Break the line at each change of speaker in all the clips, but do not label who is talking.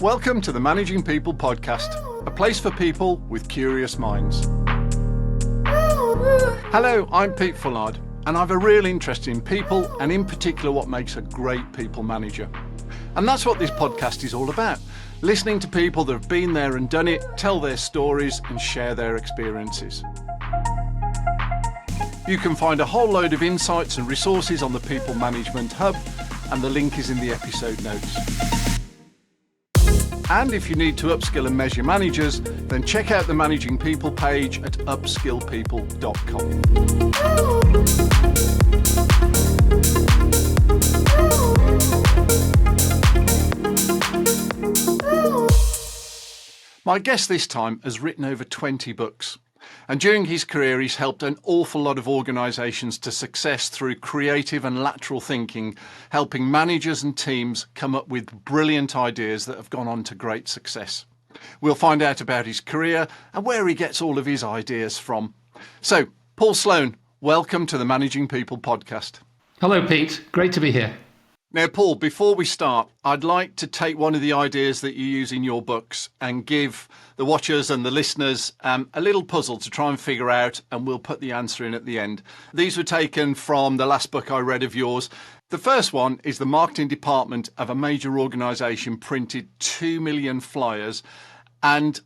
Welcome to the Managing People podcast, a place for people with curious minds. Hello, I'm Pete Fullard, and I have a real interest in people and in particular what makes a great people manager. And that's what this podcast is all about, listening to people that have been there and done it, tell their stories and share their experiences. You can find a whole load of insights and resources on the People Management Hub, and the link is in the episode notes. And if you need to upskill and measure managers, then check out the Managing People page at upskillpeople.com. My guest this time has written over 20 books. And during his career, he's helped an awful lot of organisations to success through creative and lateral thinking, helping managers and teams come up with brilliant ideas that have gone on to great success. We'll find out about his career and where he gets all of his ideas from. So, Paul Sloane, welcome to the Managing People podcast.
Hello, Pete. Great to be here.
Now, Paul, before we start, I'd like to take one of the ideas that you use in your books and give the watchers and the listeners a little puzzle to try and figure out, and we'll put the answer in at the end. These were taken from the last book I read of yours. The first one is the marketing department of a major organisation printed 2 million flyers, and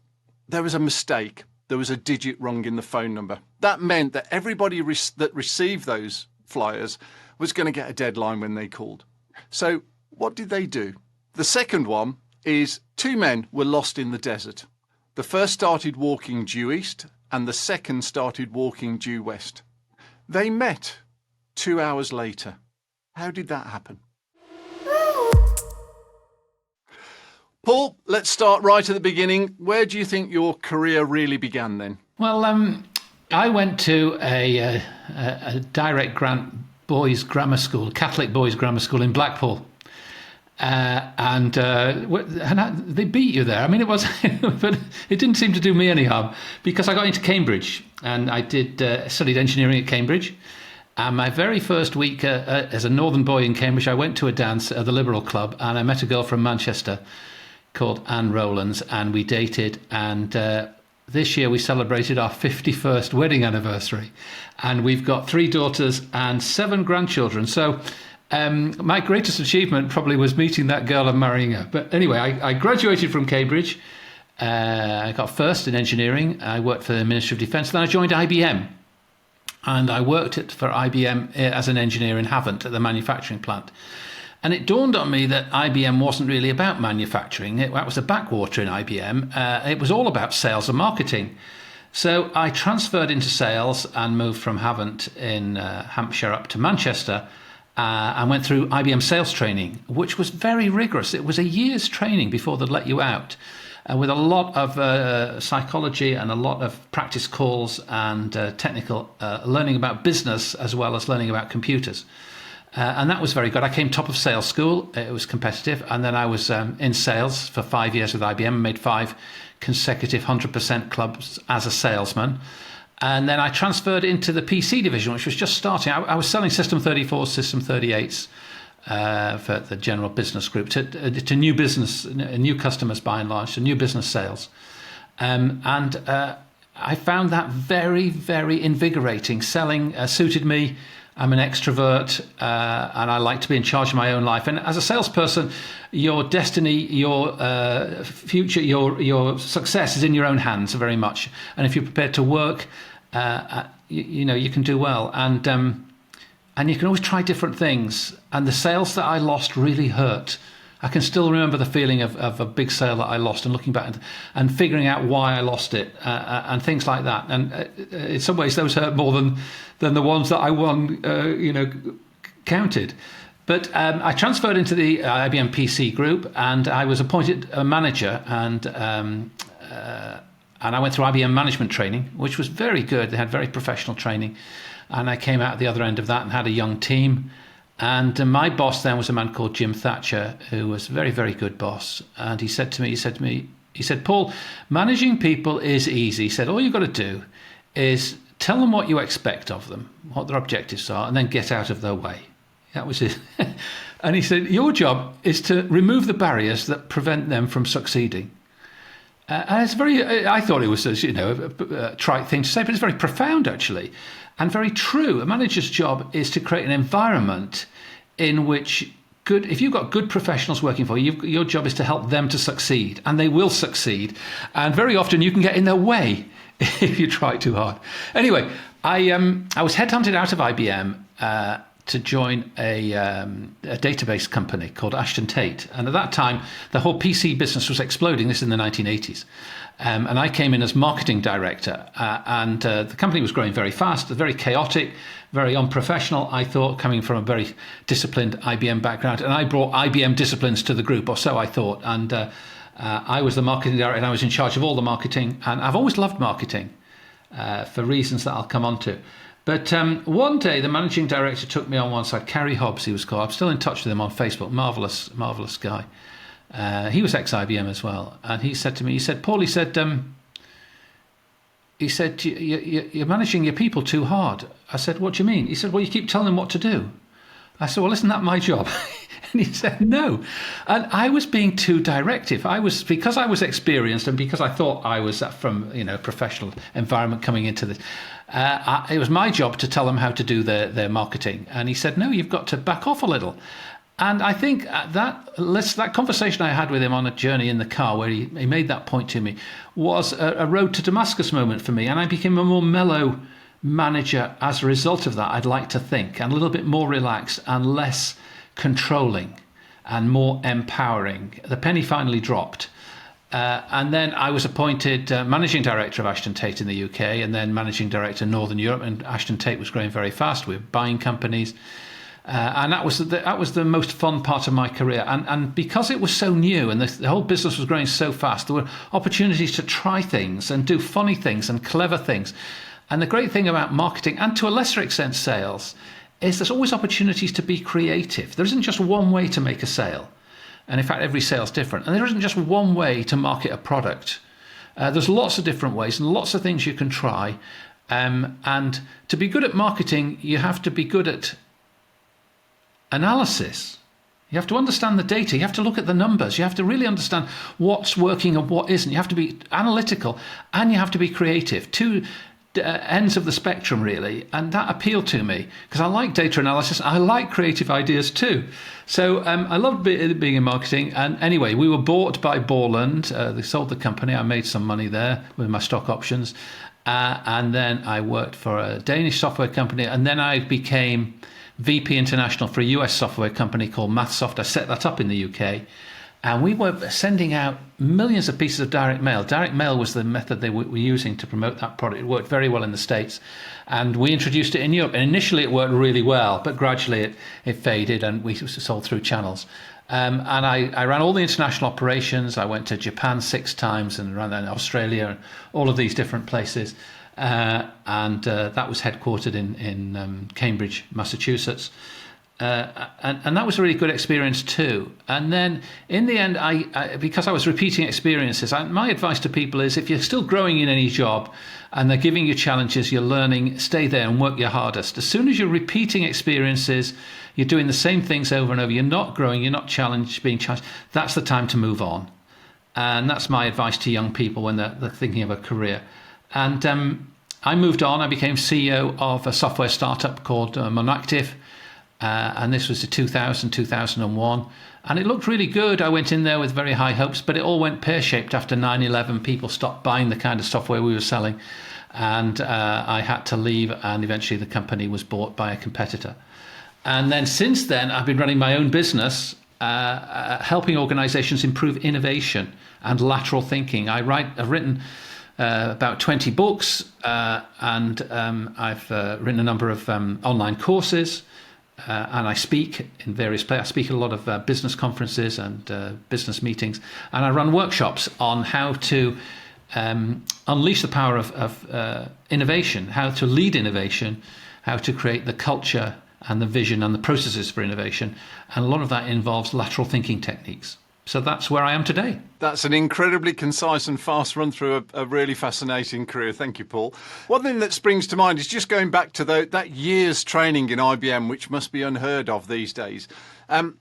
there was a mistake. There was a digit wrong in the phone number. That meant that everybody that received those flyers was going to get a deadline when they called. So what did they do? The second one is 2 men were lost in the desert. The first started walking due east and the second started walking due west. They met 2 hours later. How did that happen? Paul, let's start right at the beginning. Where do you think your career really began then?
Well, I went to a direct grant boys' grammar school, Catholic boys' grammar school in Blackpool. And they beat you there. I mean, it was, but it didn't seem to do me any harm because I got into Cambridge and I studied engineering at Cambridge. And my very first week as a northern boy in Cambridge, I went to a dance at the Liberal Club and I met a girl from Manchester called Anne Rowlands, and we dated. And this year we celebrated our 51st wedding anniversary, and we've got 3 daughters and 7 grandchildren. So my greatest achievement probably was meeting that girl and marrying her. But anyway, I graduated from Cambridge. I got first in engineering. I worked for the Ministry of Defence. Then I joined IBM. And I worked for IBM as an engineer in Havant at the manufacturing plant. And it dawned on me that IBM wasn't really about manufacturing. That was a backwater in IBM. It was all about sales and marketing. So I transferred into sales and moved from Havant in Hampshire up to Manchester. I went through IBM sales training, which was very rigorous. It was a year's training before they'd let you out, with a lot of psychology and a lot of practice calls and technical learning about business as well as learning about computers. And that was very good. I came top of sales school. It was competitive. And then I was in sales for 5 years with IBM and made 5 consecutive 100% clubs as a salesman. And then I transferred into the PC division, which was just starting. I was selling System 34s, System 38s for the general business group to new business, new customers by and large, to new business sales. I found that very, very invigorating. Selling suited me. I'm an extrovert and I like to be in charge of my own life. And as a salesperson, your destiny, your future, your success is in your own hands very much. And if you're prepared to work, you can do well. And you can always try different things. And the sales that I lost really hurt. I can still remember the feeling of a big sale that I lost and looking back and figuring out why I lost it and things like that. And in some ways, those hurt more than the ones that I won, counted. But I transferred into the IBM PC group and I was appointed a manager and I went through IBM management training, which was very good. They had very professional training. And I came out at the other end of that and had a young team. And my boss then was a man called Jim Thatcher, who was a very, very good boss. And he said to me, Paul, managing people is easy. He said, all you've got to do is tell them what you expect of them, what their objectives are, and then get out of their way. That was it. And he said, your job is to remove the barriers that prevent them from succeeding. And it's I thought it was a trite thing to say, but it's very profound actually, and very true. A manager's job is to create an environment in which if you've got good professionals working for you, your job is to help them to succeed, and they will succeed. And very often you can get in their way if you try too hard. Anyway, I was headhunted out of IBM to join a database company called Ashton Tate. And at that time, the whole PC business was exploding. This is in the 1980s. And I came in as marketing director. And the company was growing very fast, very chaotic, very unprofessional, I thought, coming from a very disciplined IBM background. And I brought IBM disciplines to the group, or so I thought. And I was the marketing director, and I was in charge of all the marketing. And I've always loved marketing for reasons that I'll come on to. But one day, the managing director took me on one side. Kerry Hobbs, he was called. I'm still in touch with him on Facebook. Marvelous guy. He was ex-IBM as well. And he said to me, Paul, you're managing your people too hard. I said, what do you mean? He said, well, you keep telling them what to do. I said, well, isn't that my job? And he said, no. And I was being too directive. Because I was experienced, and because I thought I was from a professional environment coming into this, it was my job to tell them how to do their marketing. And he said, no, you've got to back off a little. And I think that conversation I had with him on a journey in the car, where he made that point to me, was a road to Damascus moment for me. And I became a more mellow manager as a result of that, I'd like to think, and a little bit more relaxed and less controlling and more empowering. The penny finally dropped. And then I was appointed managing director of Ashton Tate in the UK, and then managing director in Northern Europe. And Ashton Tate was growing very fast. We were buying companies. And that was the most fun part of my career. And because it was so new and the whole business was growing so fast, there were opportunities to try things and do funny things and clever things. And the great thing about marketing, and to a lesser extent sales, is there's always opportunities to be creative. There isn't just one way to make a sale. And in fact, every sale is different. And there isn't just one way to market a product. There's lots of different ways and lots of things you can try. And to be good at marketing, you have to be good at analysis. You have to understand the data. You have to look at the numbers. You have to really understand what's working and what isn't. You have to be analytical, and you have to be creative. Two ends of the spectrum, really. And that appealed to me because I like data analysis. I like creative ideas too. So I loved being in marketing. And anyway, we were bought by Borland. They sold the company. I made some money there with my stock options. And then I worked for a Danish software company. And then I became VP International for a US software company called MathSoft. I set that up in the UK. And we were sending out millions of pieces of direct mail. Direct mail was the method they were using to promote that product. It worked very well in the States. And we introduced it in Europe. And initially it worked really well, but gradually it faded and we sold through channels. And I ran all the international operations. I went to Japan 6 times and ran that in Australia and all of these different places. And that was headquartered in Cambridge, Massachusetts. And that was a really good experience too. And then in the end, because I was repeating experiences, my advice to people is if you're still growing in any job and they're giving you challenges, you're learning, stay there and work your hardest. As soon as you're repeating experiences, you're doing the same things over and over, you're not growing, you're not being challenged, that's the time to move on. And that's my advice to young people when they're thinking of a career. And I moved on. I became CEO of a software startup called Monactive. And this was 2001. And it looked really good. I went in there with very high hopes, but it all went pear-shaped after 9/11. People stopped buying the kind of software we were selling. And I had to leave. And eventually the company was bought by a competitor. And then since then, I've been running my own business, helping organizations improve innovation and lateral thinking. I've written about 20 books, and I've written a number of online courses. And I speak in various places. I speak at a lot of business conferences and business meetings. And I run workshops on how to unleash the power of innovation, how to lead innovation, how to create the culture and the vision and the processes for innovation. And a lot of that involves lateral thinking techniques. So that's where I am today.
That's an incredibly concise and fast run through a really fascinating career. Thank you, Paul. One thing that springs to mind is just going back to that year's training in IBM, which must be unheard of these days.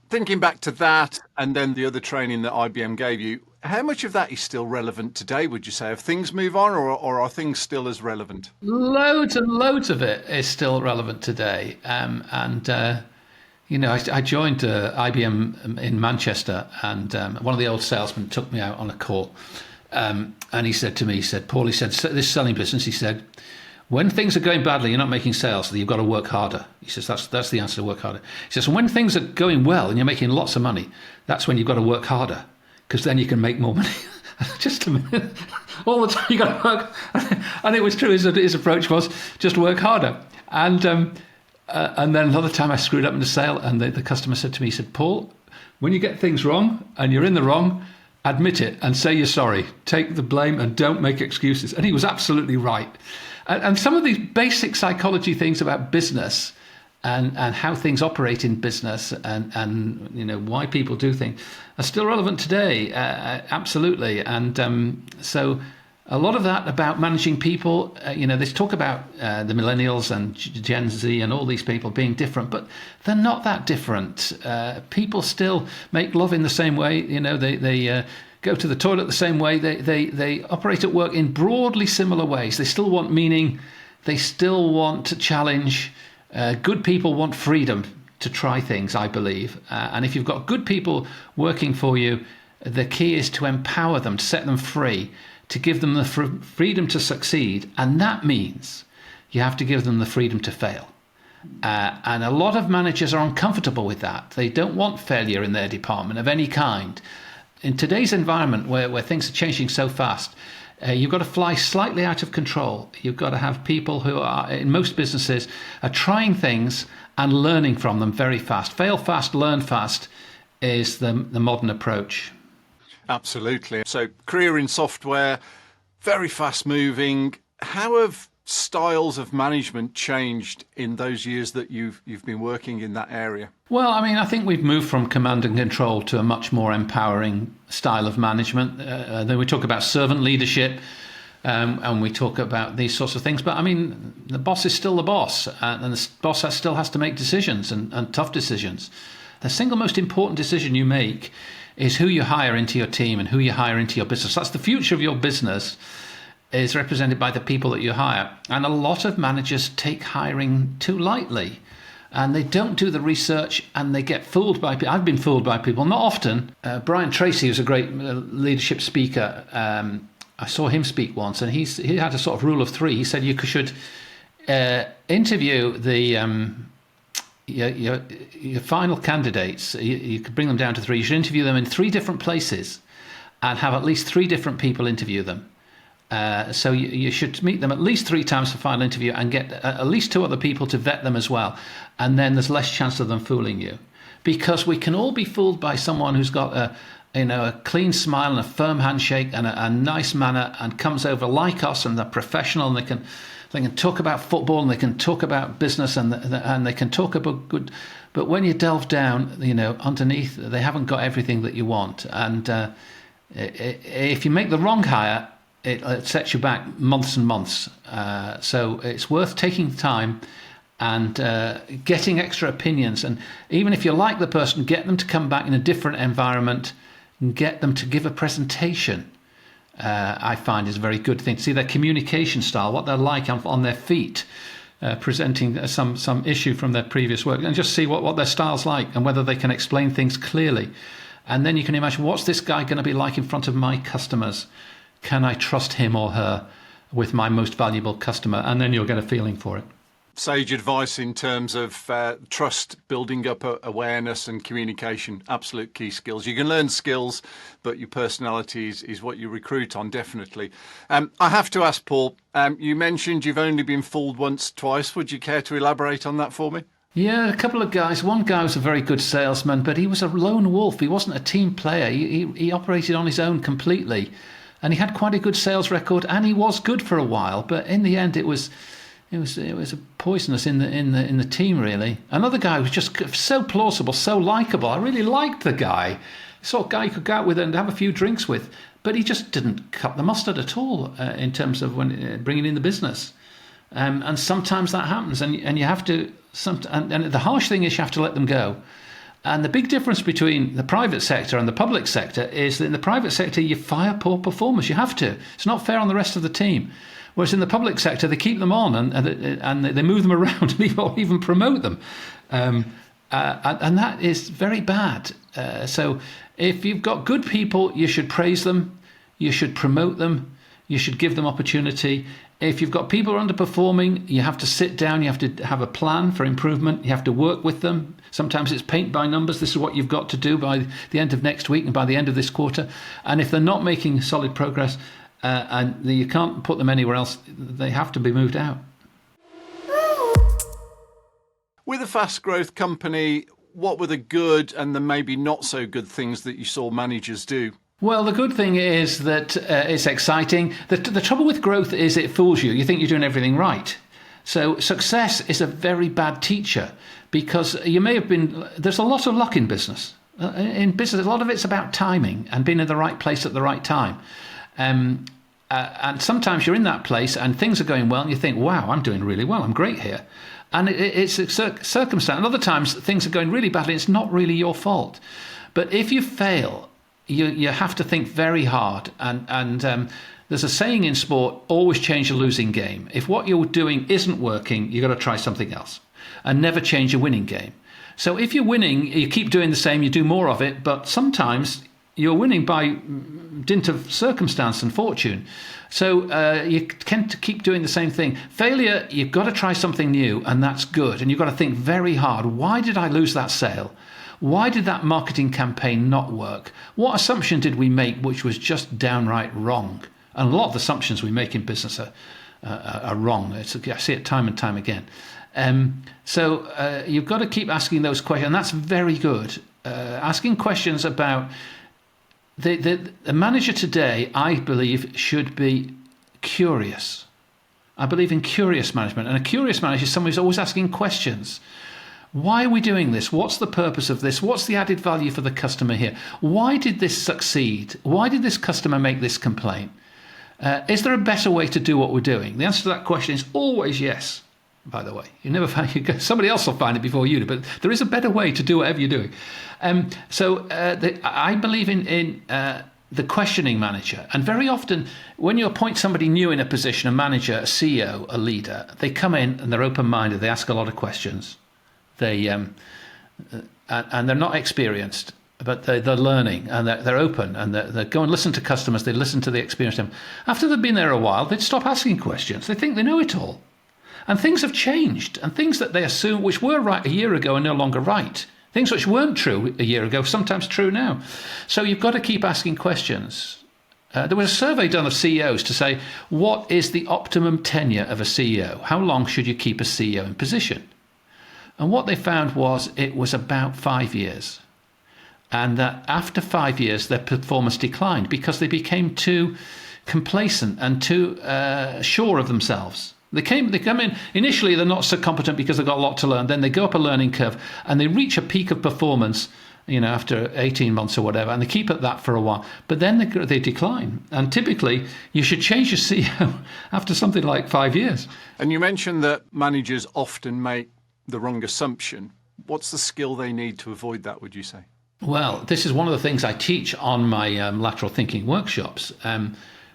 Thinking back to that and then the other training that IBM gave you, how much of that is still relevant today, would you say? Have things moved on or are things still as relevant?
Loads and loads of it is still relevant today. I joined IBM in Manchester, and one of the old salesmen took me out on a call. And he said to me, Paul, this selling business, he said, when things are going badly, you're not making sales, so you've got to work harder. He says, that's the answer, to work harder. He says, when things are going well and you're making lots of money, that's when you've got to work harder, because then you can make more money. Just a minute. All the time you got to work. And it was true. His approach was just work harder. And then another time I screwed up in a sale, and the customer said to me, he said, Paul, when you get things wrong and you're in the wrong, admit it and say you're sorry. Take the blame and don't make excuses. And he was absolutely right. And some of these basic psychology things about business and how things operate in business and why people do things are still relevant today. Absolutely. And so a lot of that about managing people, they talk about the millennials and Gen Z and all these people being different, but they're not that different. People still make love in the same way. They go to the toilet the same way. They operate at work in broadly similar ways. They still want meaning. They still want to challenge. Good people want freedom to try things, I believe. And if you've got good people working for you, the key is to empower them, to set them free, to give them the freedom to succeed. And that means you have to give them the freedom to fail. And a lot of managers are uncomfortable with that. They don't want failure in their department of any kind. In today's environment where things are changing so fast, you've got to fly slightly out of control. You've got to have people who are, in most businesses, are trying things and learning from them very fast. Fail fast, learn fast is the modern approach.
Absolutely. So career in software, very fast moving. How have styles of management changed in those years that you've been working in that area?
Well, I think we've moved from command and control to a much more empowering style of management. Then we talk about servant leadership, and we talk about these sorts of things. But the boss is still the boss, and the boss still has to make decisions and tough decisions. The single most important decision you make is who you hire into your team and who you hire into your business. That's the future of your business, is represented by the people that you hire. And a lot of managers take hiring too lightly, and they don't do the research, and they get fooled by people. I've been fooled by people, not often. Brian Tracy, who's a great leadership speaker, I saw him speak once, and he had a sort of rule of three. He said you should interview your final candidates. You could bring them down to three. You should interview them in 3 different places and have at least 3 different people interview them. So you should meet them at least 3 times for final interview and get at least 2 other people to vet them as well. And then there's less chance of them fooling you. Because we can all be fooled by someone who's got a clean smile and a firm handshake and a nice manner and comes over like us, and they're professional, and they can talk about football and they can talk about business and they can talk about good. But when you delve down, underneath, they haven't got everything that you want. And if you make the wrong hire, it sets you back months and months. So it's worth taking the time and getting extra opinions. And even if you like the person, get them to come back in a different environment and get them to give a presentation. I find is a very good thing to see their communication style, what they're like on their feet, presenting some issue from their previous work, and just see what their style's like and whether they can explain things clearly. And then you can imagine, what's this guy going to be like in front of my customers? Can I trust him or her with my most valuable customer? And then you'll get a feeling for it.
Sage advice in terms of trust, building up awareness and communication, absolute key skills. You can learn skills, but your personality is what you recruit on, definitely. I have to ask, Paul, you mentioned you've only been fooled once, twice. Would you care to elaborate on that for me?
Yeah, a couple of guys. One guy was a very good salesman, but he was a lone wolf. He wasn't a team player. He operated on his own completely. And he had quite a good sales record, and he was good for a while. But in the end, it was a poisonous in the team, really. Another guy was just so plausible, so likable. I really liked the guy, sort of guy you could go out with and have a few drinks with, but he just didn't cut the mustard at all in terms of when bringing in the business. And sometimes that happens, and you have to. And the harsh thing is you have to let them go. And the big difference between the private sector and the public sector is that in the private sector you fire poor performers. You have to. It's not fair on the rest of the team. Whereas in the public sector they keep them on and they move them around or even promote them. And that is very bad. So if you've got good people, you should praise them, you should promote them, you should give them opportunity. If you've got people who are underperforming, you have to sit down, you have to have a plan for improvement, you have to work with them. Sometimes it's paint by numbers. This is what you've got to do by the end of next week and by the end of this quarter. And if they're not making solid progress and you can't put them anywhere else, they have to be moved out.
With a fast growth company, what were the good and the maybe not so good things that you saw managers do?
Well, the good thing is that it's exciting. The trouble with growth is it fools you. You think you're doing everything right. So success is a very bad teacher because you may have been, there's a lot of luck in business. In business, a lot of it's about timing and being in the right place at the right time. And sometimes you're in that place and things are going well and you think, wow, I'm doing really well. I'm great here. And it's a circumstance. And other times things are going really badly. It's not really your fault. But if you fail, you have to think very hard. And there's a saying in sport, always change a losing game. If what you're doing isn't working, you've got to try something else. And never change a winning game. So if you're winning, you keep doing the same, you do more of it. But sometimes you're winning by dint of circumstance and fortune. So you tend to keep doing the same thing. Failure, you've got to try something new, and that's good. And you've got to think very hard. Why did I lose that sale? Why did that marketing campaign not work? What assumption did we make which was just downright wrong? And a lot of the assumptions we make in business are wrong. I see it time and time again. So you've got to keep asking those questions, and that's very good. Asking questions about the manager today, I believe, should be curious. I believe in curious management, and a curious manager is someone who's always asking questions. Why are we doing this? What's the purpose of this? What's the added value for the customer here? Why did this succeed? Why did this customer make this complaint? Is there a better way to do what we're doing? The answer to that question is always yes, by the way. You never find somebody else will find it before you do, but there is a better way to do whatever you're doing. I believe in the questioning manager. And very often when you appoint somebody new in a position, a manager, a CEO, a leader, they come in and they're open-minded. They ask a lot of questions. And they're not experienced, but they're learning and they're open and they go and listen to customers. They listen to the experience. After they've been there a while, they'd stop asking questions. They think they know it all. And things have changed. And things that they assume which were right a year ago are no longer right. Things which weren't true a year ago, sometimes true now. So you've got to keep asking questions. There was a survey done of CEOs to say, what is the optimum tenure of a CEO? How long should you keep a CEO in position? And what they found was it was about 5 years. And that after 5 years, their performance declined because they became too complacent and too sure of themselves. They come in, initially they're not so competent because they've got a lot to learn. Then they go up a learning curve and they reach a peak of performance, after 18 months or whatever, and they keep at that for a while. But then they decline. And typically, you should change your CEO after something like 5 years.
And you mentioned that managers often make the wrong assumption. What's the skill they need to avoid that, would you say?
Well, this is one of the things I teach on my lateral thinking workshops.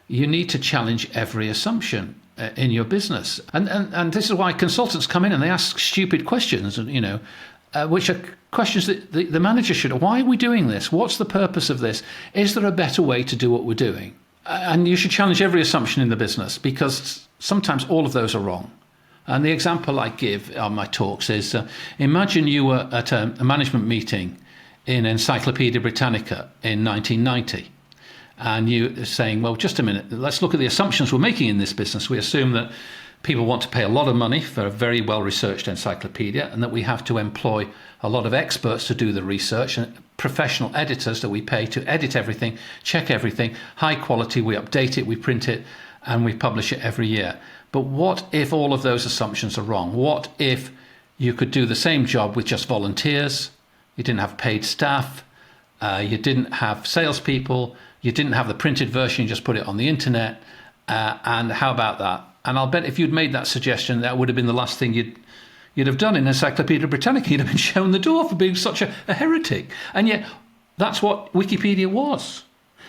You need to challenge every assumption in your business. And this is why consultants come in and they ask stupid questions, which are questions that the manager should. Why are we doing this? What's the purpose of this? Is there a better way to do what we're doing? And you should challenge every assumption in the business because sometimes all of those are wrong. And the example I give on my talks is, imagine you were at a management meeting in Encyclopedia Britannica in 1990. And you're saying, well, just a minute, let's look at the assumptions we're making in this business. We assume that people want to pay a lot of money for a very well-researched encyclopedia and that we have to employ a lot of experts to do the research and professional editors that we pay to edit everything, check everything, high quality, we update it, we print it, and we publish it every year. But what if all of those assumptions are wrong? What if you could do the same job with just volunteers, you didn't have paid staff, You didn't have salespeople. You didn't have the printed version. You just put it on the internet. And how about that? And I'll bet if you'd made that suggestion, that would have been the last thing you'd have done in Encyclopedia Britannica. You'd have been shown the door for being such a heretic. And yet, that's what Wikipedia was.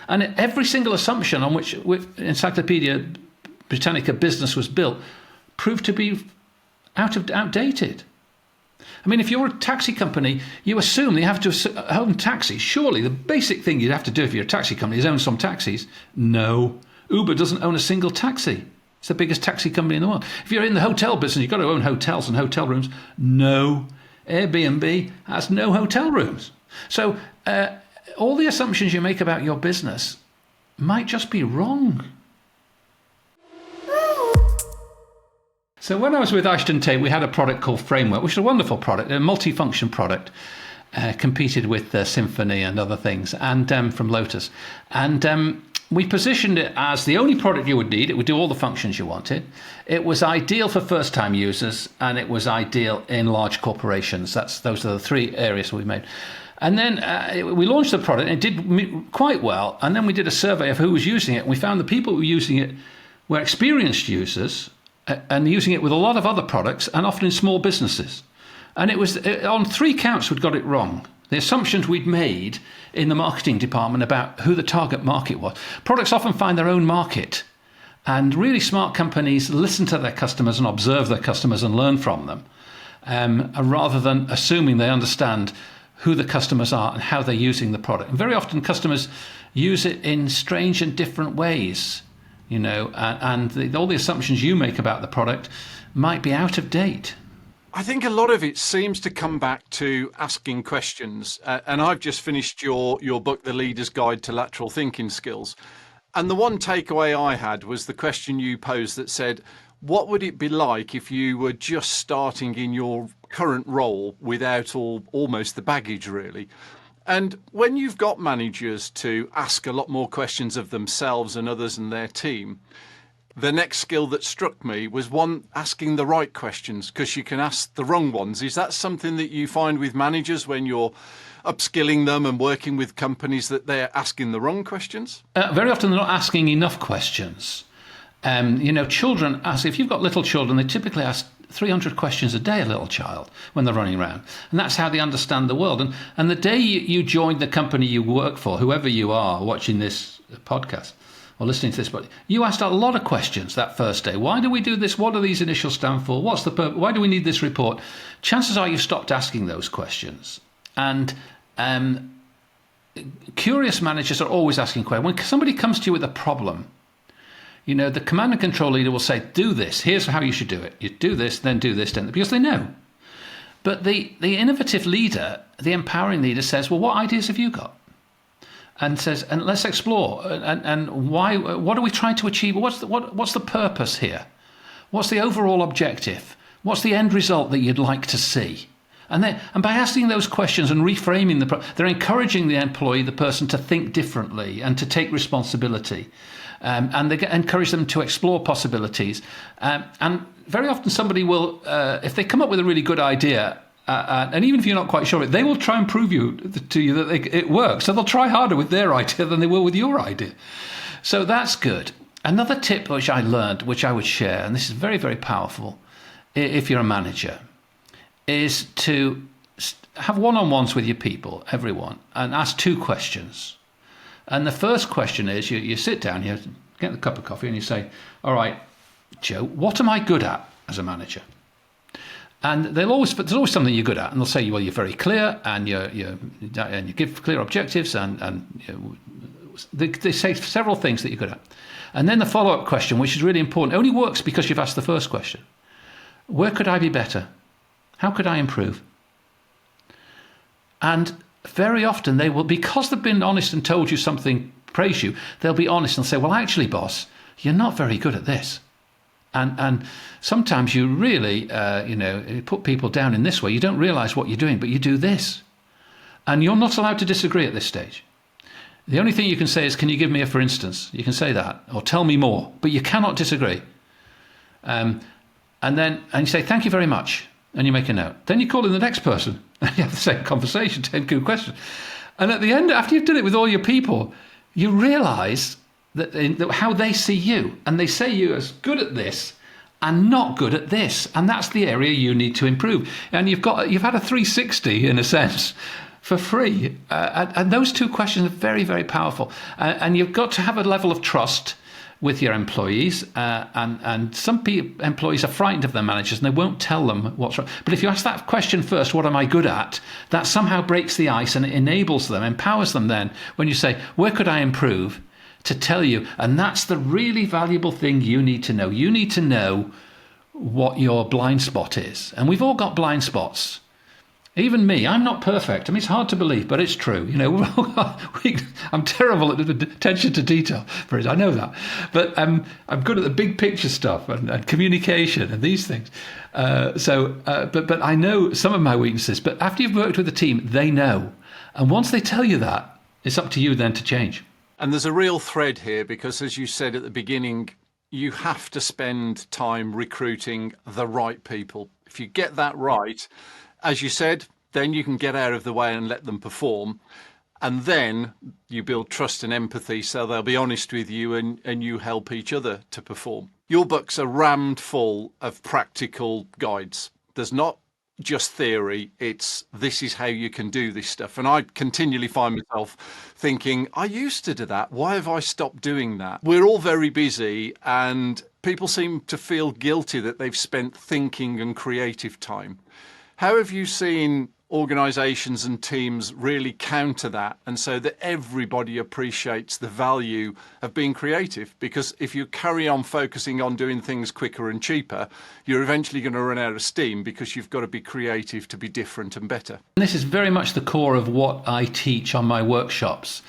And every single assumption on which Encyclopedia Britannica business was built proved to be outdated. I mean, if you're a taxi company, you assume they have to own taxis. Surely the basic thing you'd have to do if you're a taxi company is own some taxis. No. Uber doesn't own a single taxi. It's the biggest taxi company in the world. If you're in the hotel business, you've got to own hotels and hotel rooms. No. Airbnb has no hotel rooms. So all the assumptions you make about your business might just be wrong. So when I was with Ashton Tate, we had a product called Framework, which is a wonderful product, a multi-function product, competed with Symphony and other things, and from Lotus. And we positioned it as the only product you would need. It would do all the functions you wanted. It was ideal for first-time users, and it was ideal in large corporations. Those are the three areas we made. And then we launched the product, and it did quite well. And then we did a survey of who was using it, and we found the people who were using it were experienced users, and using it with a lot of other products, and often in small businesses. And it was on three counts we'd got it wrong. The assumptions we'd made in the marketing department about who the target market was. Products often find their own market, and really smart companies listen to their customers and observe their customers and learn from them, rather than assuming they understand who the customers are and how they're using the product. And very often customers use it in strange and different ways. All the assumptions you make about the product might be out of date.
I think a lot of it seems to come back to asking questions. And I've just finished your book, The Leader's Guide to Lateral Thinking Skills. And the one takeaway I had was the question you posed that said, what would it be like if you were just starting in your current role without almost the baggage, really? And when you've got managers to ask a lot more questions of themselves and others and their team, the next skill that struck me was one, asking the right questions, because you can ask the wrong ones. Is that something that you find with managers when you're upskilling them and working with companies, that they're asking the wrong questions?
Very often they're not asking enough questions. Children ask, if you've got little children, they typically ask 300 questions a day, a little child, when they're running around. And that's how they understand the world. And the day you joined the company you work for, whoever you are watching this podcast or listening to this, but you asked a lot of questions that first day. Why do we do this? What do these initials stand for? What's the purpose? Why do we need this report? Chances are you've stopped asking those questions. And curious managers are always asking questions. When somebody comes to you with a problem, the command and control leader will say, do this. Here's how you should do it. You do this, then because they know. But the innovative leader, the empowering leader says, well, what ideas have you got? And says, and let's explore. And why? What are we trying to achieve? What's the purpose here? What's the overall objective? What's the end result that you'd like to see? And by asking those questions and reframing they're encouraging the employee, the person, to think differently and to take responsibility. And they encourage them to explore possibilities. And very often somebody will, if they come up with a really good idea, and even if you're not quite sure of it, they will try and prove to you that it works. So they'll try harder with their idea than they will with your idea. So that's good. Another tip which I learned, which I would share, and this is very, very powerful if you're a manager, is to have one-on-ones with your people, everyone, and ask two questions. And the first question is, you sit down, you get a cup of coffee, and you say, all right, Joe, what am I good at as a manager? And there's always something you're good at, and they'll say, well, you're very clear, and you give clear objectives, and they say several things that you're good at. And then the follow-up question, which is really important, only works because you've asked the first question. Where could I be better? How could I improve? And very often they will, because they've been honest and told you something, praise you, they'll be honest and say, well, actually, boss, you're not very good at this. And sometimes you really, put people down in this way. You don't realize what you're doing, but you do this. And you're not allowed to disagree at this stage. The only thing you can say is, can you give me a for instance? You can say that, or tell me more, but you cannot disagree. And you say, thank you very much. And you make a note. Then you call in the next person. And you have the same conversation, 10 good questions. And at the end, after you've done it with all your people, you realise that how they see you. And they say you as good at this and not good at this. And that's the area you need to improve. And you've had a 360 in a sense for free. And those two questions are very, very powerful. And you've got to have a level of trust with your employees. And some employees are frightened of their managers and they won't tell them what's wrong. But if you ask that question first, what am I good at? That somehow breaks the ice and it enables them, empowers them then when you say, where could I improve? To tell you. And that's the really valuable thing you need to know. You need to know what your blind spot is. And we've all got blind spots. Even me, I'm not perfect. I mean, it's hard to believe, but it's true. You know, I'm terrible at attention to detail. I know that, but I'm good at the big picture stuff and communication and these things. But I know some of my weaknesses. But after you've worked with a team, they know, and once they tell you that, it's up to you then to change.
And there's a real thread here because, as you said at the beginning, you have to spend time recruiting the right people. If you get that right, as you said, then you can get out of the way and let them perform. And then you build trust and empathy so they'll be honest with you and you help each other to perform. Your books are rammed full of practical guides. There's not just theory, it's this is how you can do this stuff. And I continually find myself thinking, I used to do that. Why have I stopped doing that? We're all very busy and people seem to feel guilty that they've spent thinking and creative time. How have you seen organisations and teams really counter that and so that everybody appreciates the value of being creative? Because if you carry on focusing on doing things quicker and cheaper, you're eventually going to run out of steam because you've got to be creative to be different and better.
And this is very much the core of what I teach on my workshops.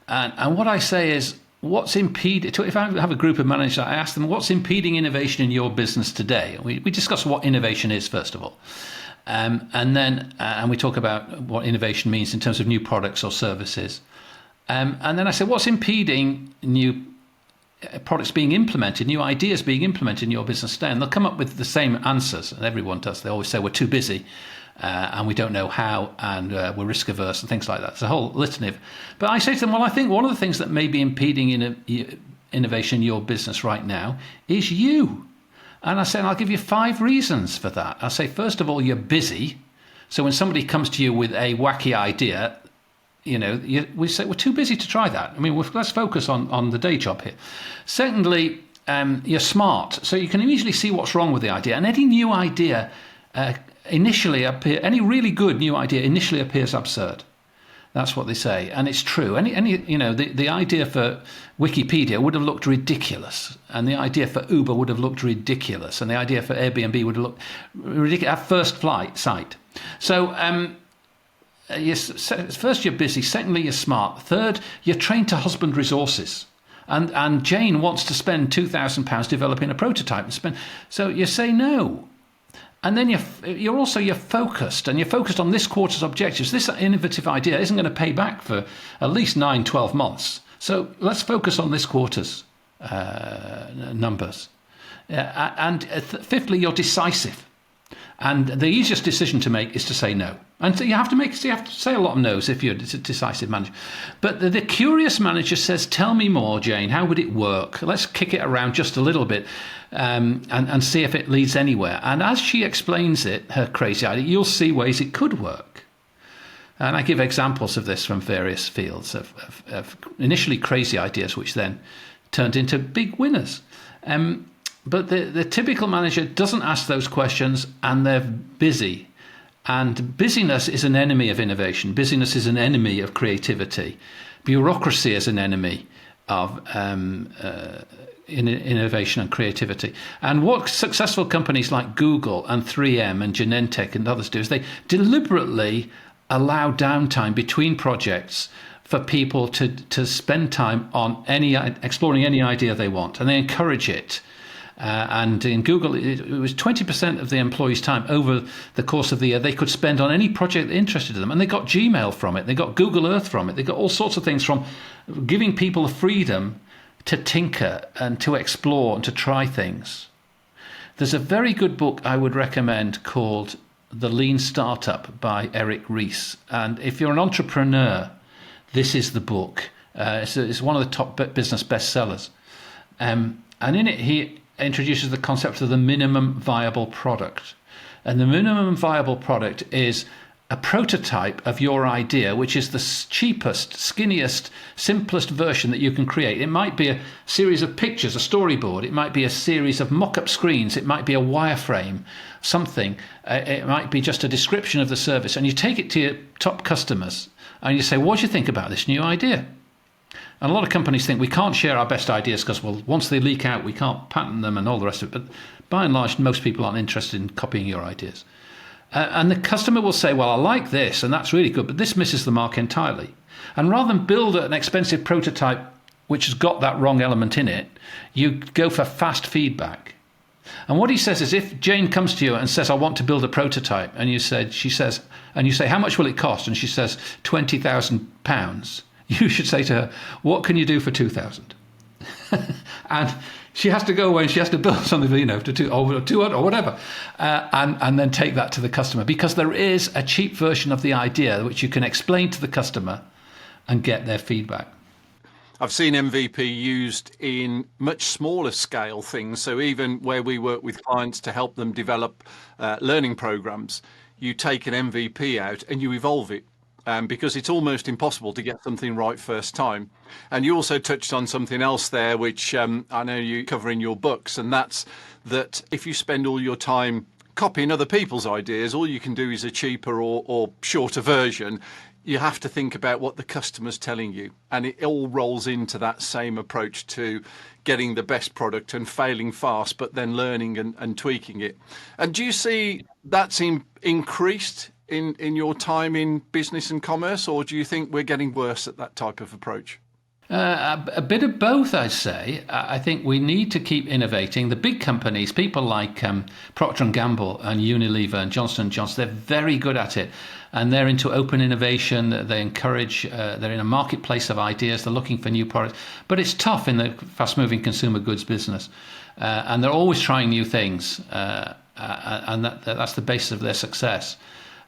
And what I say is, what's impeded? If I have a group of managers, I ask them, what's impeding innovation in your business today? We discuss what innovation is, first of all. And then we talk about what innovation means in terms of new products or services. And then I say, what's impeding new products being implemented, new ideas being implemented in your business today? And they'll come up with the same answers, and everyone does. They always say, we're too busy, and we don't know how, and we're risk averse, and things like that. It's a whole litany. But I say to them, well, I think one of the things that may be impeding innovation in your business right now is you. And I say, and I'll give you 5 reasons for that. I say, first of all, you're busy. So when somebody comes to you with a wacky idea, we say, we're too busy to try that. I mean, let's focus on the day job here. Secondly, you're smart. So you can immediately see what's wrong with the idea. And any new idea any really good new idea initially appears absurd. That's what they say, and it's true. The idea for Wikipedia would have looked ridiculous, and the idea for Uber would have looked ridiculous, and the idea for Airbnb would have looked ridiculous at first sight. So, first you're busy. Secondly, you're smart. Third, you're trained to husband resources. And Jane wants to spend £2,000 developing a prototype so you say no. And then you're focused, and you're focused on this quarter's objectives. This innovative idea isn't going to pay back for at least 9-12 months. So let's focus on this quarter's numbers. Fifthly, you're decisive. And the easiest decision to make is to say no. And so you have to say a lot of no's if you're a decisive manager. But the curious manager says, tell me more, Jane. How would it work? Let's kick it around just a little bit and see if it leads anywhere. And as she explains it, her crazy idea, you'll see ways it could work. And I give examples of this from various fields of initially crazy ideas, which then turned into big winners. But the typical manager doesn't ask those questions, and they're busy. And busyness is an enemy of innovation. Busyness is an enemy of creativity. Bureaucracy is an enemy of innovation and creativity. And what successful companies like Google and 3M and Genentech and others do is they deliberately allow downtime between projects for people to spend time on exploring any idea they want, and they encourage it. And in Google, it was 20% of the employees' time over the course of the year they could spend on any project that interested them. And they got Gmail from it. They got Google Earth from it. They got all sorts of things from giving people the freedom to tinker and to explore and to try things. There's a very good book I would recommend called The Lean Startup by Eric Ries. And if you're an entrepreneur this is the book. It's one of the top business bestsellers. And in it, he introduces the concept of the minimum viable product. And the minimum viable product is a prototype of your idea, which is the cheapest, skinniest, simplest version that you can create. It might be a series of pictures, a storyboard. It might be a series of mock-up screens. It might be a wireframe, something. It might be just a description of the service. And you take it to your top customers and you say, what do you think about this new idea? And a lot of companies think we can't share our best ideas because, well, once they leak out, we can't patent them and all the rest of it. But by and large, most people aren't interested in copying your ideas. And the customer will say, well, I like this, and that's really good, but this misses the mark entirely. And rather than build an expensive prototype which has got that wrong element in it, you go for fast feedback. And what he says is, if Jane comes to you and says, I want to build a prototype, and you say, how much will it cost? And she says, £20,000. You should say to her, what can you do for 2,000? And she has to go away and she has to build something, to 200 or whatever, and then take that to the customer, because there is a cheap version of the idea which you can explain to the customer and get their feedback.
I've seen MVP used in much smaller scale things. So even where we work with clients to help them develop learning programs, you take an MVP out and you evolve it. Because it's almost impossible to get something right first time. And you also touched on something else there, which I know you cover in your books, and that's that if you spend all your time copying other people's ideas, all you can do is a cheaper or shorter version. You have to think about what the customer's telling you. And it all rolls into that same approach to getting the best product and failing fast, but then learning and tweaking it. And do you see that's increased in your time in business and commerce, or do you think we're getting worse at that type of approach?
A bit of both, I'd say. I think we need to keep innovating. The big companies, people like Procter & Gamble and Unilever and Johnson & Johnson, they're very good at it. And they're into open innovation. They encourage, they're in a marketplace of ideas. They're looking for new products. But it's tough in the fast-moving consumer goods business. And they're always trying new things. And that's the basis of their success.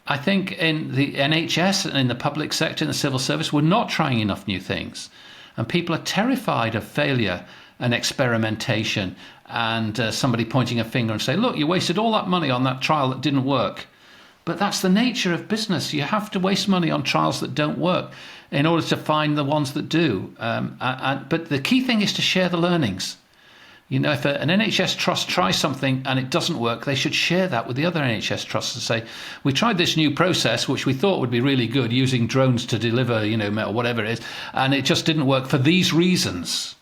I think in the NHS and in the public sector, in the civil service, we're not trying enough new things. And people are terrified of failure and experimentation and somebody pointing a finger and say, look, you wasted all that money on that trial that didn't work. But that's the nature of business. You have to waste money on trials that don't work in order to find the ones that do. But the key thing is to share the learnings. If an NHS trust tries something and it doesn't work, they should share that with the other NHS trusts and say, we tried this new process, which we thought would be really good, using drones to deliver, or whatever it is, and it just didn't work for these reasons.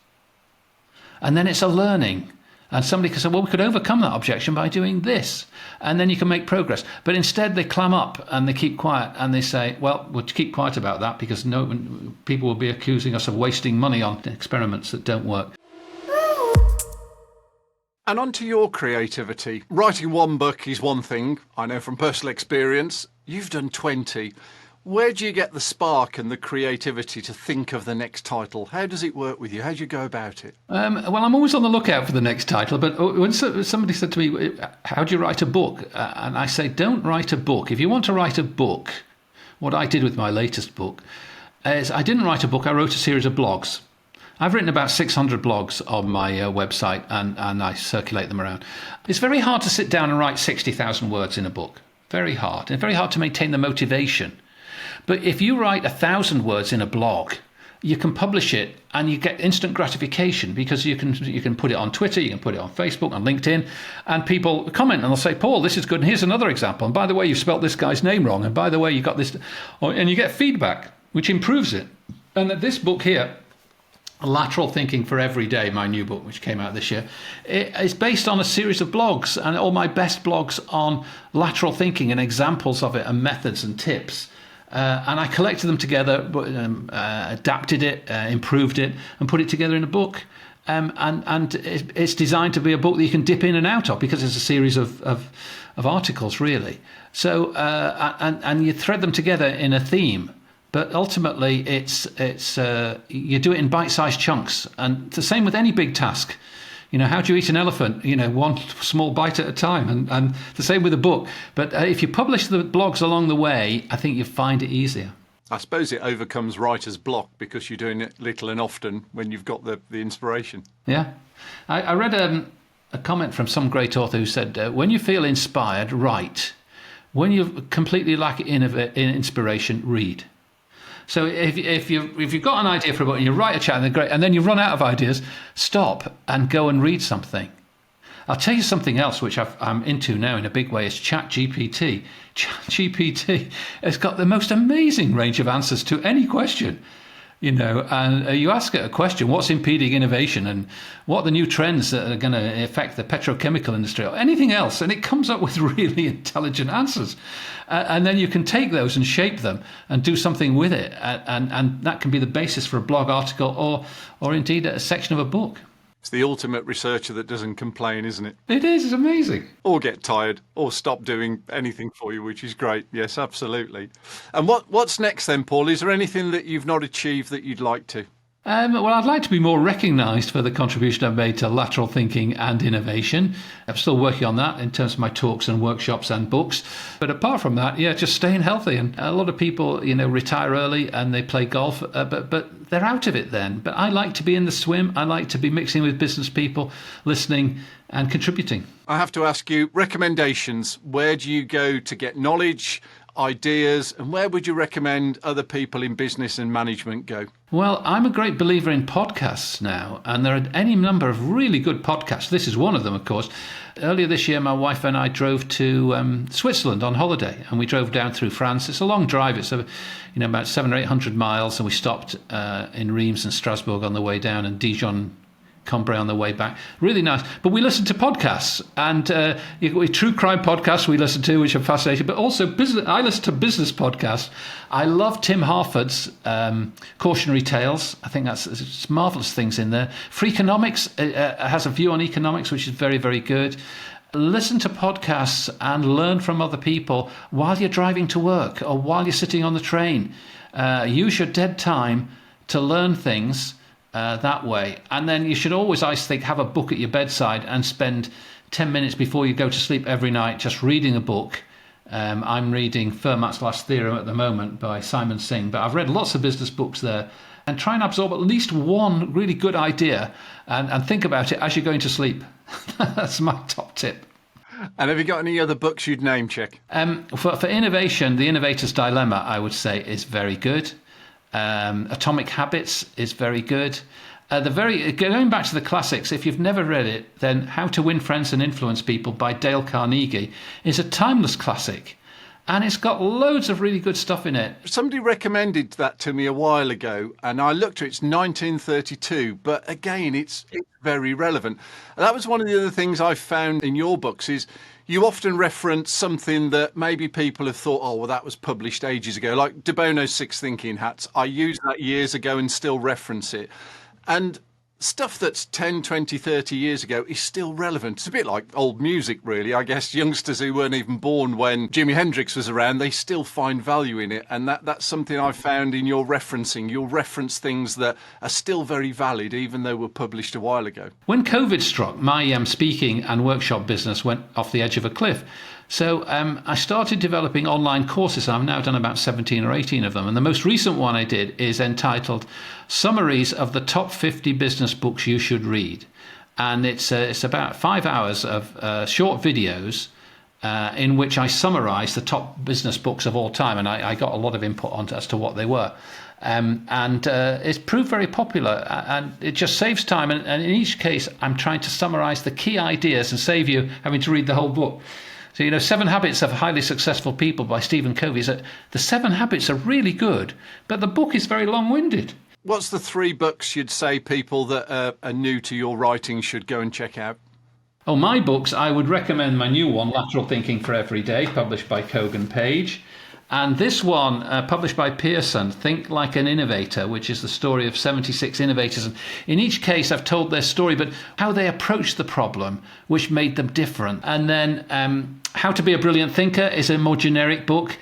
And then it's a learning. And somebody can say, well, we could overcome that objection by doing this. And then you can make progress. But instead they clam up and they keep quiet and they say, well, we'll keep quiet about that because people will be accusing us of wasting money on experiments that don't work.
And on to your creativity. Writing one book is one thing, I know from personal experience. You've done 20. Where do you get the spark and the creativity to think of the next title? How does it work with you? How do you go about it?
Well, I'm always on the lookout for the next title. But when somebody said to me, how do you write a book? And I say, don't write a book. If you want to write a book, what I did with my latest book is I didn't write a book. I wrote a series of blogs. I've written about 600 blogs on my website and I circulate them around. It's very hard to sit down and write 60,000 words in a book. Very hard. And very hard to maintain the motivation. But if you write 1,000 words in a blog, you can publish it and you get instant gratification because you can put it on Twitter, you can put it on Facebook, on LinkedIn, and people comment and they'll say, Paul, this is good. And here's another example. And by the way, you spelt this guy's name wrong. And by the way, you got this. And you get feedback, which improves it. And this book here, Lateral Thinking for Every Day, my new book, which came out this year, it is based on a series of blogs and all my best blogs on lateral thinking and examples of it and methods and tips. And I collected them together, adapted it, improved it, and put it together in a book. And it's designed to be a book that you can dip in and out of because it's a series of articles, really. So and you thread them together in a theme. But ultimately, it's you do it in bite-sized chunks, and the same with any big task. How do you eat an elephant? One small bite at a time, and the same with a book. But if you publish the blogs along the way, I think you find it easier.
I suppose it overcomes writer's block because you're doing it little and often when you've got the inspiration.
Yeah. I read a comment from some great author who said, when you feel inspired, write. When you completely lack in inspiration, read. So if you've got an idea for a book and you write a chapter, great, and then you run out of ideas, stop and go and read something. I'll tell you something else which I'm into now in a big way is ChatGPT. ChatGPT has got the most amazing range of answers to any question. And you ask it a question, what's impeding innovation and what are the new trends that are going to affect the petrochemical industry or anything else, and it comes up with really intelligent answers. And then you can take those and shape them and do something with it. And that can be the basis for a blog article or indeed a section of a book.
It's the ultimate researcher that doesn't complain, isn't it?
It is. It's amazing.
Or get tired or stop doing anything for you, which is great. Yes, absolutely. And what's next then, Paul? Is there anything that you've not achieved that you'd like to?
Well, I'd like to be more recognised for the contribution I've made to lateral thinking and innovation. I'm still working on that in terms of my talks and workshops and books. But apart from that, just staying healthy. And a lot of people, retire early and they play golf, but they're out of it then. But I like to be in the swim. I like to be mixing with business people, listening and contributing.
I have to ask you, recommendations. Where do you go to get knowledge, ideas, and where would you recommend other people in business and management go?
Well, I'm a great believer in podcasts now, and there are any number of really good podcasts. This is one of them, of course. Earlier this year, my wife and I drove to Switzerland on holiday, and we drove down through France. It's a long drive. It's about 700 or 800 miles, and we stopped in Reims and Strasbourg on the way down, and Dijon, Cambrai on the way back. Really nice. But we listen to podcasts, and true crime podcasts we listen to, which are fascinating, but also business. I listen to business podcasts. I love Tim Harford's Cautionary Tales. I think it's marvelous things in there. Freakonomics has a view on economics, which is very, very good. Listen to podcasts and learn from other people while you're driving to work or while you're sitting on the train. Use your dead time to learn things that way. And then you should always, I think, have a book at your bedside and spend 10 minutes before you go to sleep every night just reading a book. I'm reading Fermat's Last Theorem at the moment by Simon Singh, but I've read lots of business books there. And try and absorb at least one really good idea and think about it as you're going to sleep. That's my top tip.
And have you got any other books you'd name check?
For innovation, The Innovator's Dilemma, I would say, is very good. Atomic Habits is very good. Going back to the classics, if you've never read it, then How to Win Friends and Influence People by Dale Carnegie is a timeless classic. And it's got loads of really good stuff in it.
Somebody recommended that to me a while ago, and I looked at it. It's 1932, but again, it's very relevant. And that was one of the other things I found in your books is you often reference something that maybe people have thought, oh, well, that was published ages ago, like De Bono's Six Thinking Hats. I used that years ago and still reference it. And stuff that's 10, 20, 30 years ago is still relevant. It's a bit like old music, really. I guess youngsters who weren't even born when Jimi Hendrix was around, they still find value in it. And that's something I found in your referencing. You'll reference things that are still very valid, even though were published a while ago.
When COVID struck, my speaking and workshop business went off the edge of a cliff. So I started developing online courses. I've now done about 17 or 18 of them. And the most recent one I did is entitled Summaries of the Top 50 Business Books You Should Read. And it's about 5 hours of short videos in which I summarize the top business books of all time. And I got a lot of input on as to what they were. And it's proved very popular, and it just saves time. And in each case, I'm trying to summarize the key ideas and save you having to read the whole book. So, 7 Habits of Highly Successful People by Stephen Covey. The 7 habits are really good, but the book is very long-winded.
What's the 3 books you'd say people that are new to your writing should go and check out?
Oh, my books, I would recommend my new one, Lateral Thinking for Every Day, published by Kogan Page. And this one, published by Pearson, Think Like an Innovator, which is the story of 76 innovators. And in each case, I've told their story, but how they approached the problem, which made them different. And then How to Be a Brilliant Thinker is a more generic book.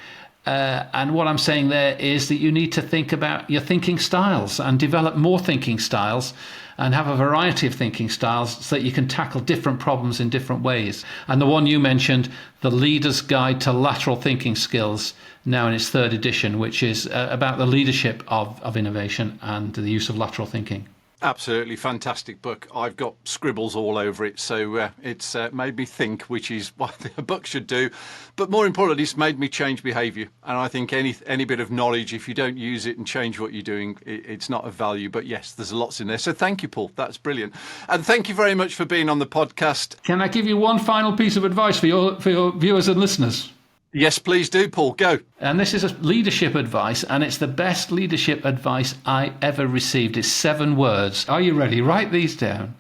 And what I'm saying there is that you need to think about your thinking styles and develop more thinking styles and have a variety of thinking styles so that you can tackle different problems in different ways. And the one you mentioned, The Leader's Guide to Lateral Thinking Skills, now in its third edition, which is about the leadership of innovation and the use of lateral thinking.
Absolutely fantastic book. I've got scribbles all over it, so it's made me think, which is what a book should do. But more importantly, it's made me change behaviour. And I think any bit of knowledge, if you don't use it and change what you're doing, it's not of value. But yes, there's lots in there. So thank you, Paul. That's brilliant. And thank you very much for being on the podcast.
Can I give you one final piece of advice for your viewers and listeners?
Yes, please do, Paul. Go.
And this is a leadership advice, and it's the best leadership advice I ever received. It's 7 words. Are you ready? Write these down.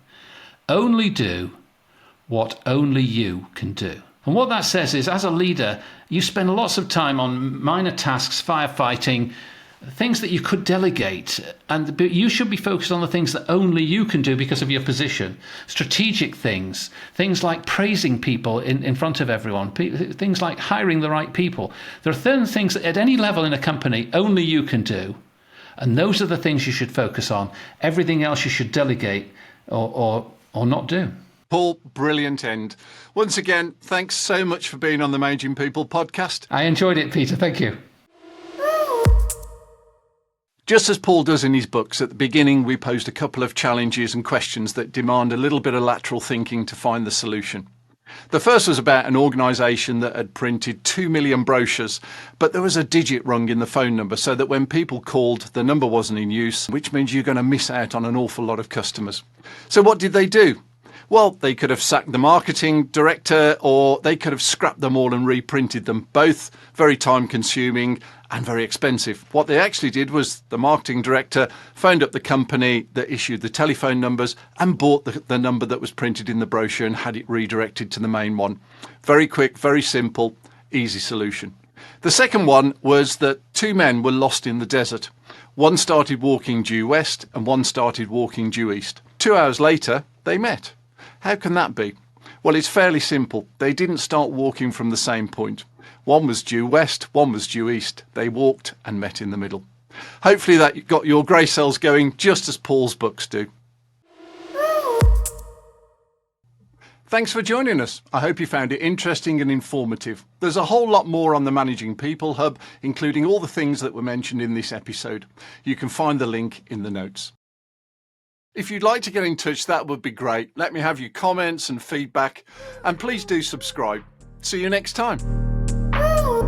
Only do what only you can do. And what that says is, as a leader, you spend lots of time on minor tasks, firefighting, things that you could delegate, but you should be focused on the things that only you can do because of your position. Strategic things like praising people in front of everyone, things like hiring the right people. There are certain things that at any level in a company only you can do, and those are the things you should focus on. Everything else you should delegate or not do.
Paul, brilliant end. Once again, thanks so much for being on the Managing People podcast.
I enjoyed it, Peter. Thank you.
Just as Paul does in his books, at the beginning we posed a couple of challenges and questions that demand a little bit of lateral thinking to find the solution. The first was about an organisation that had printed 2 million brochures, but there was a digit wrong in the phone number so that when people called, the number wasn't in use, which means you're going to miss out on an awful lot of customers. So what did they do? Well, they could have sacked the marketing director, or they could have scrapped them all and reprinted them, both very time consuming and very expensive. What they actually did was the marketing director phoned up the company that issued the telephone numbers and bought the number that was printed in the brochure and had it redirected to the main one. Very quick, very simple, easy solution. The second one was that 2 men were lost in the desert. One started walking due west and one started walking due east. 2 hours later, they met. How can that be? Well, it's fairly simple. They didn't start walking from the same point. One was due west, one was due east. They walked and met in the middle. Hopefully that got your grey cells going just as Paul's books do. Thanks for joining us. I hope you found it interesting and informative. There's a whole lot more on the Managing People Hub, including all the things that were mentioned in this episode. You can find the link in the notes. If you'd like to get in touch, that would be great. Let me have your comments and feedback, and please do subscribe. See you next time.
Woo!